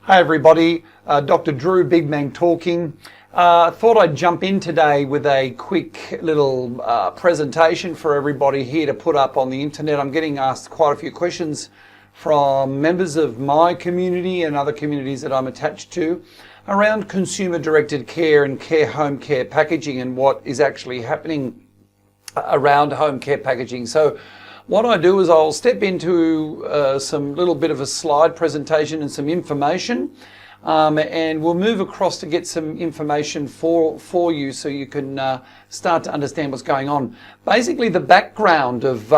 Hi everybody, Dr. Drew, Big Man talking. Thought I'd jump in today with a quick little presentation for everybody here to put up on the internet. I'm getting asked quite a few questions from members of my community and other communities that I'm attached to around consumer-directed care and home care packaging and what is actually happening around home care packaging. So what I do is I'll step into some little bit of a slide presentation and some information, and we'll move across to get some information for you so you can start to understand what's going on. Basically, the background of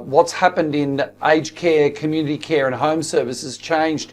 what's happened in aged care, community care and home services changed.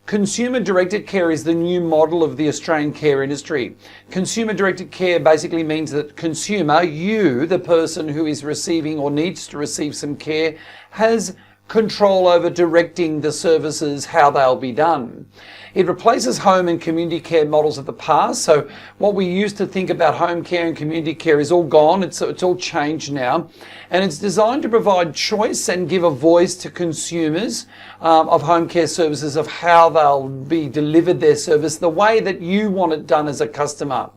Consumer-directed care is the new model of the Australian care industry. Consumer-directed care basically means that consumer, you, the person who is receiving or needs to receive some care, has control over directing the services, how they'll be done. It replaces home and community care models of the past. So what we used to think about home care and community care is all gone. It's all changed now. And it's designed to provide choice and give a voice to consumers of home care services, of how they'll be delivered their service, the way that you want it done as a customer.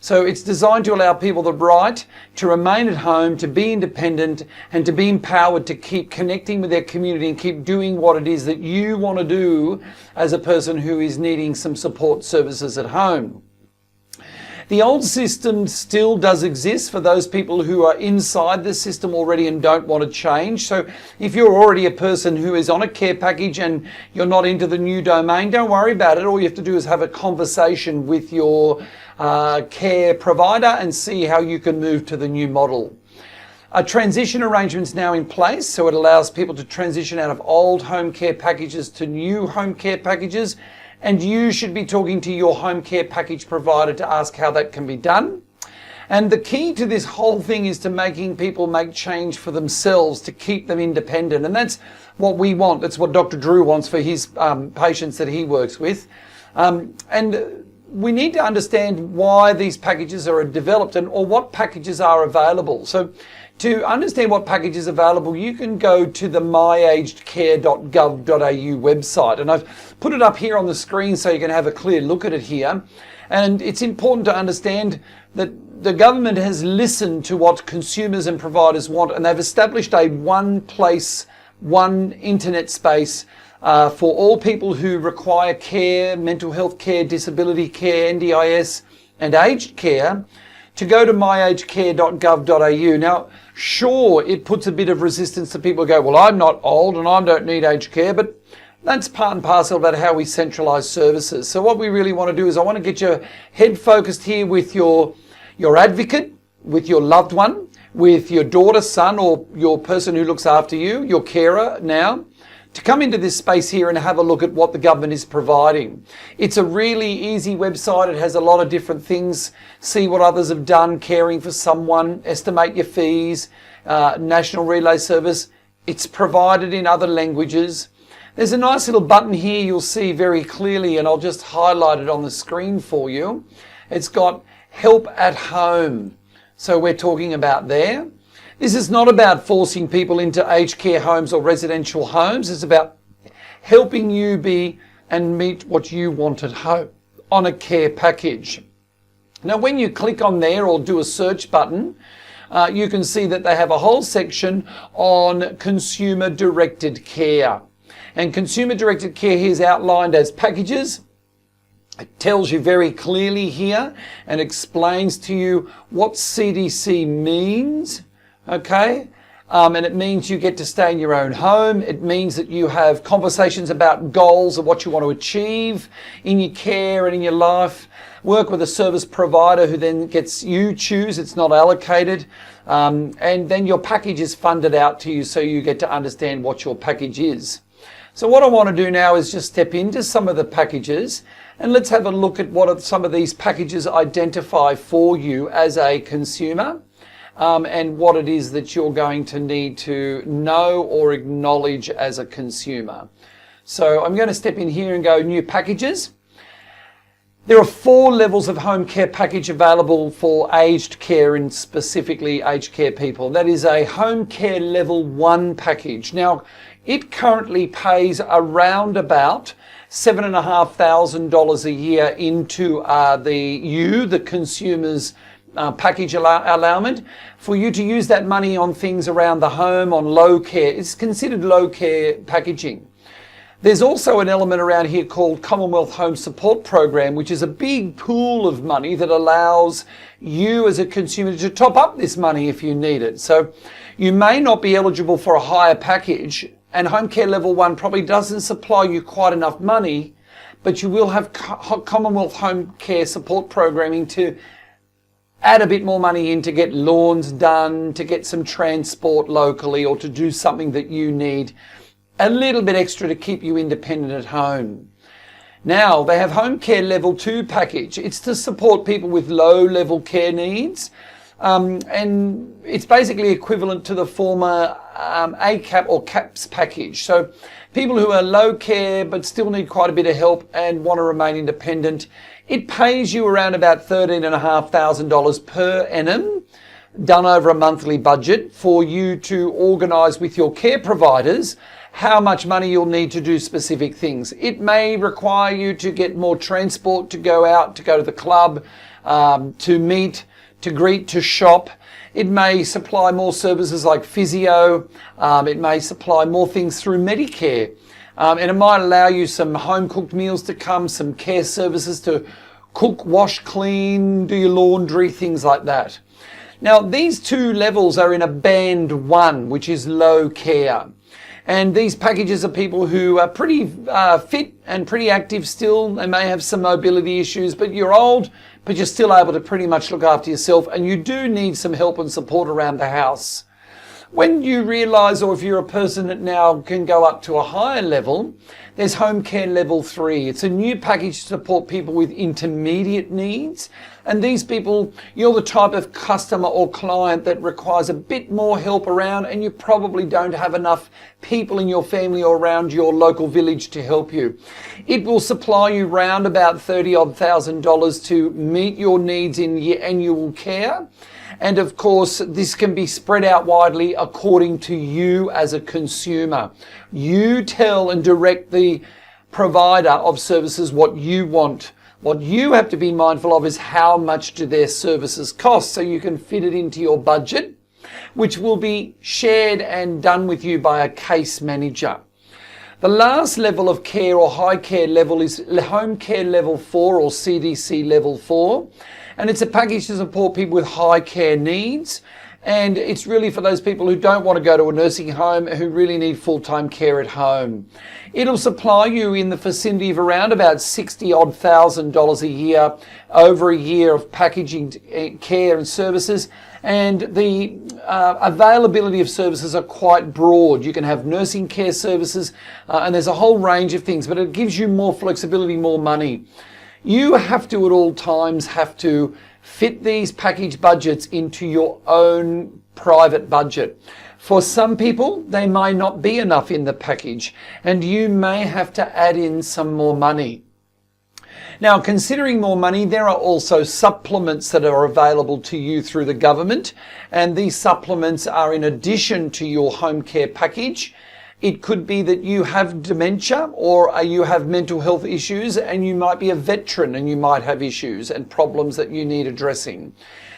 So it's designed to allow people the right to remain at home, to be independent, and to be empowered to keep connecting with their community and keep doing what it is that you want to do as a person who is needing some support services at home. The old system still does exist for those people who are inside the system already and don't want to change. So if you're already a person who is on a care package and you're not into the new domain, don't worry about it. All you have to do is have a conversation with your care provider and see how you can move to the new model. A transition arrangement's now in place, so it allows people to transition out of old home care packages to new home care packages. And you should be talking to your home care package provider to ask how that can be done. And the key to this whole thing is to making people make change for themselves, to keep them independent. And that's what we want. That's what Dr. Drew wants for his patients that he works with. And we need to understand why these packages are developed or what packages are available. So to understand what packages are available, you can go to the myagedcare.gov.au website. And I've put it up here on the screen so you can have a clear look at it here. And it's important to understand that the government has listened to what consumers and providers want, and they've established a one place, one internet space for all people who require care, mental health care, disability care, NDIS and aged care, to go to myagedcare.gov.au. Now, sure, it puts a bit of resistance to people who go, well, I'm not old and I don't need aged care, but that's part and parcel about how we centralise services. So what we really want to do is I want to get your head focused here with your advocate, with your loved one, with your daughter, son, or your person who looks after you, your carer now, to come into this space here and have a look at what the government is providing. It's a really easy website. It has a lot of different things. See what others have done, caring for someone, estimate your fees, national relay service. It's provided in other languages. There's a nice little button here you'll see very clearly, and I'll just highlight it on the screen for you. It's got help at home. So we're talking about there. This is not about forcing people into aged care homes or residential homes. It's about helping you be and meet what you want at home on a care package. Now, when you click on there or do a search button, you can see that they have a whole section on consumer-directed care. And consumer-directed care here is outlined as packages. It tells you very clearly here and explains to you what CDC means. Okay, and it means you get to stay in your own home. It means that you have conversations about goals of what you want to achieve in your care and in your life. Work with a service provider who then gets you choose. It's not allocated. And then your package is funded out to you so you get to understand what your package is. So what I want to do now is just step into some of the packages and let's have a look at what some of these packages identify for you as a consumer. And what it is that you're going to need to know or acknowledge as a consumer. So I'm going to step in here and go new packages. There are 4 levels of home care package available for aged care and specifically aged care people. That is a home care level 1 package. Now, it currently pays around about $7,500 a year into the consumer's package allowance, for you to use that money on things around the home, on low care. It's considered low care packaging. There's also an element around here called Commonwealth Home Support Program, which is a big pool of money that allows you as a consumer to top up this money if you need it. So you may not be eligible for a higher package, and Home Care Level 1 probably doesn't supply you quite enough money, but you will have Commonwealth Home Care Support Programming to add a bit more money in to get lawns done, to get some transport locally, or to do something that you need a little bit extra to keep you independent at home. Now, they have Home Care Level 2 package. It's to support people with low level care needs. And it's basically equivalent to the former ACAP or CAPS package. So people who are low care but still need quite a bit of help and want to remain independent, it pays you around about $13,500 per annum, done over a monthly budget, for you to organise with your care providers how much money you'll need to do specific things. It may require you to get more transport to go out, to go to the club, to meet, to greet, to shop. It may supply more services like physio. It may supply more things through Medicare. And it might allow you some home cooked meals to come, some care services to cook, wash, clean, do your laundry, things like that. Now, these two levels are in a band 1, which is low care. And these packages are people who are pretty fit and pretty active still. They may have some mobility issues, but you're old, but you're still able to pretty much look after yourself, and you do need some help and support around the house. When you realise, or if you're a person that now can go up to a higher level, there's Home Care Level 3. It's a new package to support people with intermediate needs. And these people, you're the type of customer or client that requires a bit more help around, and you probably don't have enough people in your family or around your local village to help you. It will supply you round about $30,000 to meet your needs in your annual care. And of course, this can be spread out widely according to you as a consumer. You tell and direct the provider of services what you want. What you have to be mindful of is how much do their services cost, so you can fit it into your budget, which will be shared and done with you by a case manager. The last level of care or high care level is Home Care Level 4 or CDC Level 4. And it's a package to support people with high care needs. And it's really for those people who don't want to go to a nursing home, who really need full-time care at home. It'll supply you in the vicinity of around about $60,000 a year, over a year of packaging care and services. And the availability of services are quite broad. You can have nursing care services, and there's a whole range of things, but it gives you more flexibility, more money. You have to at all times fit these package budgets into your own private budget. For some people, they may not be enough in the package, and you may have to add in some more money. Now, considering more money, there are also supplements that are available to you through the government, and these supplements are in addition to your home care package. It could be that you have dementia, or you have mental health issues, and you might be a veteran and you might have issues and problems that you need addressing.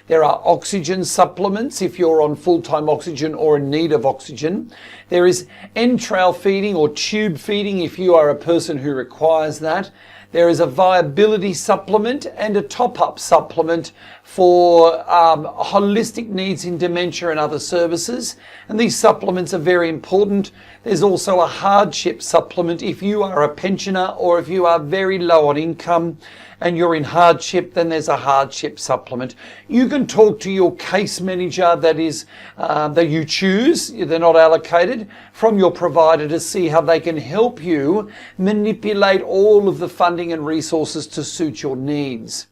There are oxygen supplements if you're on full-time oxygen or in need of oxygen. There is enteral feeding or tube feeding if you are a person who requires that. There is a viability supplement and a top-up supplement for holistic needs in dementia and other services. And these supplements are very important. There's also a hardship supplement if you are a pensioner or if you are very low on income and you're in hardship, then there's a hardship supplement. You can talk to your case manager that you choose, they're not allocated, from your provider to see how they can help you manipulate all of the funding and resources to suit your needs.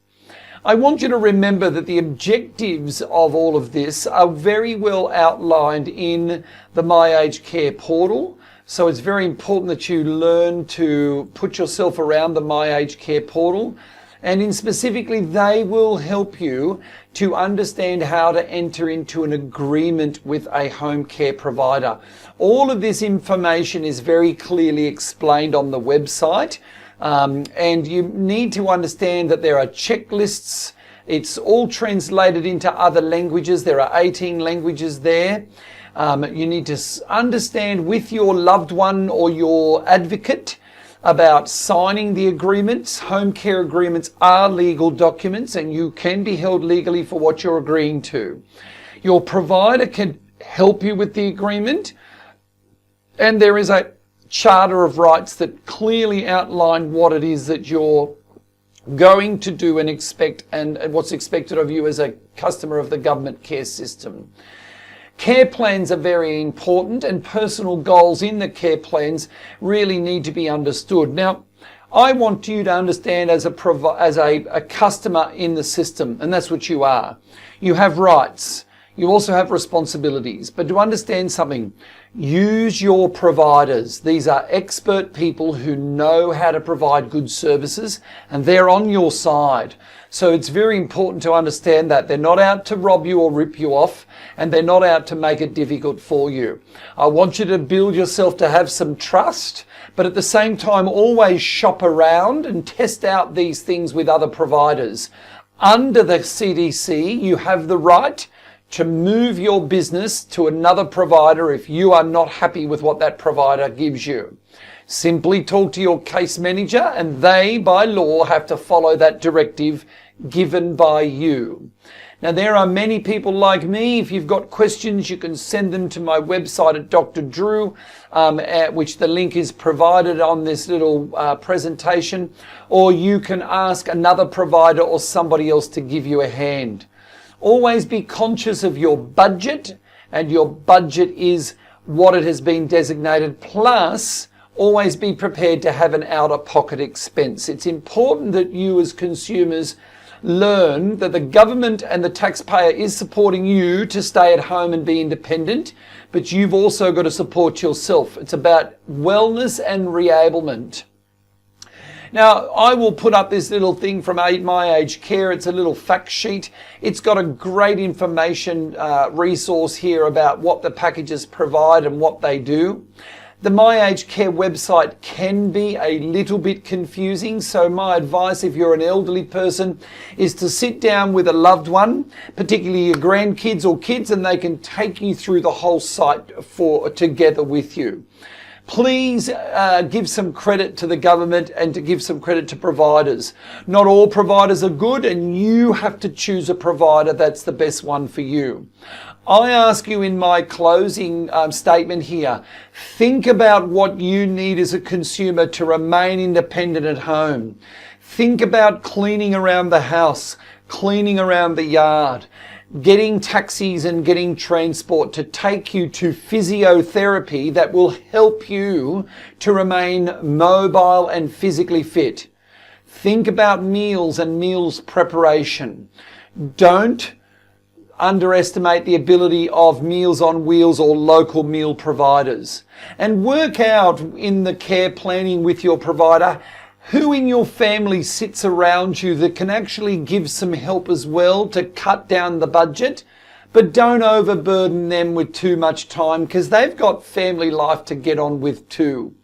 I want you to remember that the objectives of all of this are very well outlined in the My Aged Care portal. So it's very important that you learn to put yourself around the My Aged Care portal. And specifically, they will help you to understand how to enter into an agreement with a home care provider. All of this information is very clearly explained on the website. And you need to understand that there are checklists. It's all translated into other languages. There are 18 languages there. You need to understand with your loved one or your advocate about signing the agreements. Home care agreements are legal documents and you can be held legally for what you're agreeing to. Your provider can help you with the agreement, and there is a Charter of Rights that clearly outline what it is that you're going to do and expect, and what's expected of you as a customer of the government care system. Care plans are very important, and personal goals in the care plans really need to be understood. Now, I want you to understand as a customer in the system, and that's what you are. You have rights. You also have responsibilities. But to understand something, use your providers. These are expert people who know how to provide good services, and they're on your side. So it's very important to understand that they're not out to rob you or rip you off, and they're not out to make it difficult for you. I want you to build yourself to have some trust, but at the same time always shop around and test out these things with other providers. Under the CDC, you have the right to move your business to another provider if you are not happy with what that provider gives you. Simply talk to your case manager, and they, by law, have to follow that directive given by you. Now, there are many people like me. If you've got questions, you can send them to my website at Dr.Drew, which the link is provided on this little presentation, or you can ask another provider or somebody else to give you a hand. Always be conscious of your budget, and your budget is what it has been designated, plus always be prepared to have an out-of-pocket expense. It's important that you as consumers learn that the government and the taxpayer is supporting you to stay at home and be independent, but you've also got to support yourself. It's about wellness and reablement. Now, I will put up this little thing from My Aged Care. It's a little fact sheet. It's got a great information resource here about what the packages provide and what they do. The My Aged Care website can be a little bit confusing, so my advice if you're an elderly person is to sit down with a loved one, particularly your grandkids or kids, and they can take you through the whole site together with you. Please give some credit to the government and to give some credit to providers. Not all providers are good, and you have to choose a provider that's the best one for you. I ask you in my closing statement here, think about what you need as a consumer to remain independent at home. Think about cleaning around the house, cleaning around the yard, getting taxis and getting transport to take you to physiotherapy that will help you to remain mobile and physically fit. Think about meals and meals preparation. Don't underestimate the ability of Meals on Wheels or local meal providers. And work out in the care planning with your provider who in your family sits around you that can actually give some help as well to cut down the budget. But don't overburden them with too much time, because they've got family life to get on with too.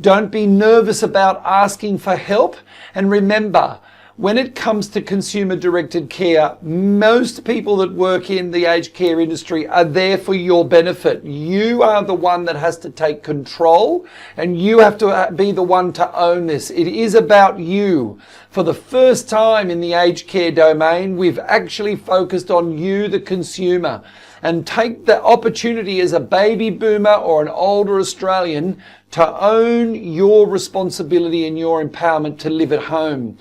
Don't be nervous about asking for help. And remember, when it comes to consumer-directed care, most people that work in the aged care industry are there for your benefit. You are the one that has to take control, and you have to be the one to own this. It is about you. For the first time in the aged care domain, we've actually focused on you, the consumer, and take the opportunity as a baby boomer or an older Australian to own your responsibility and your empowerment to live at home.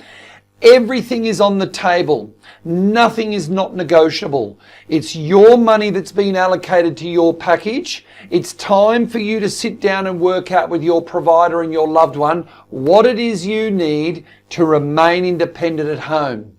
Everything is on the table. Nothing is not negotiable. It's your money that's been allocated to your package. It's time for you to sit down and work out with your provider and your loved one what it is you need to remain independent at home.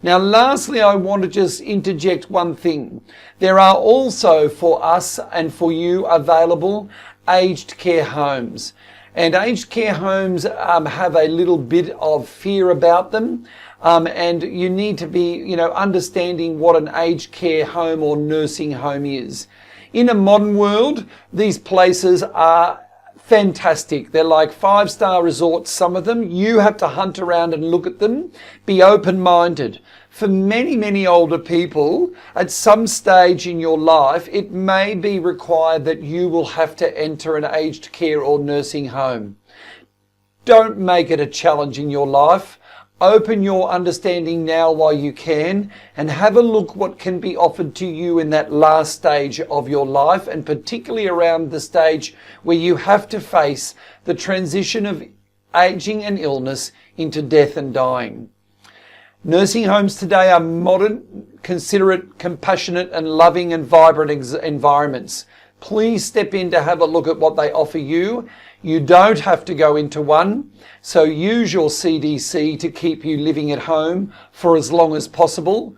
Now, lastly, I want to just interject one thing. There are also for us and for you available aged care homes. And aged care homes have a little bit of fear about them. And you need to be, understanding what an aged care home or nursing home is. In a modern world, these places are fantastic. They're like 5-star resorts, some of them. You have to hunt around and look at them. Be open-minded. For many, many older people, at some stage in your life, it may be required that you will have to enter an aged care or nursing home. Don't make it a challenge in your life. Open your understanding now while you can, and have a look what can be offered to you in that last stage of your life, and particularly around the stage where you have to face the transition of aging and illness into death and dying. Nursing homes today are modern, considerate, compassionate and loving and vibrant environments. Please step in to have a look at what they offer you. You don't have to go into one, so use your CDC to keep you living at home for as long as possible,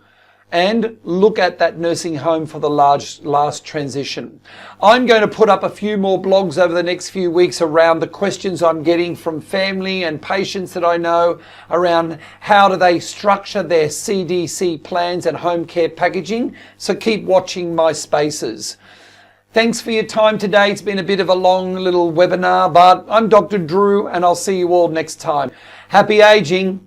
and look at that nursing home for the last transition. I'm going to put up a few more blogs over the next few weeks around the questions I'm getting from family and patients that I know around how do they structure their CDC plans and home care packaging, so keep watching my spaces. Thanks for your time today. It's been a bit of a long little webinar, but I'm Dr. Drew, and I'll see you all next time. Happy aging.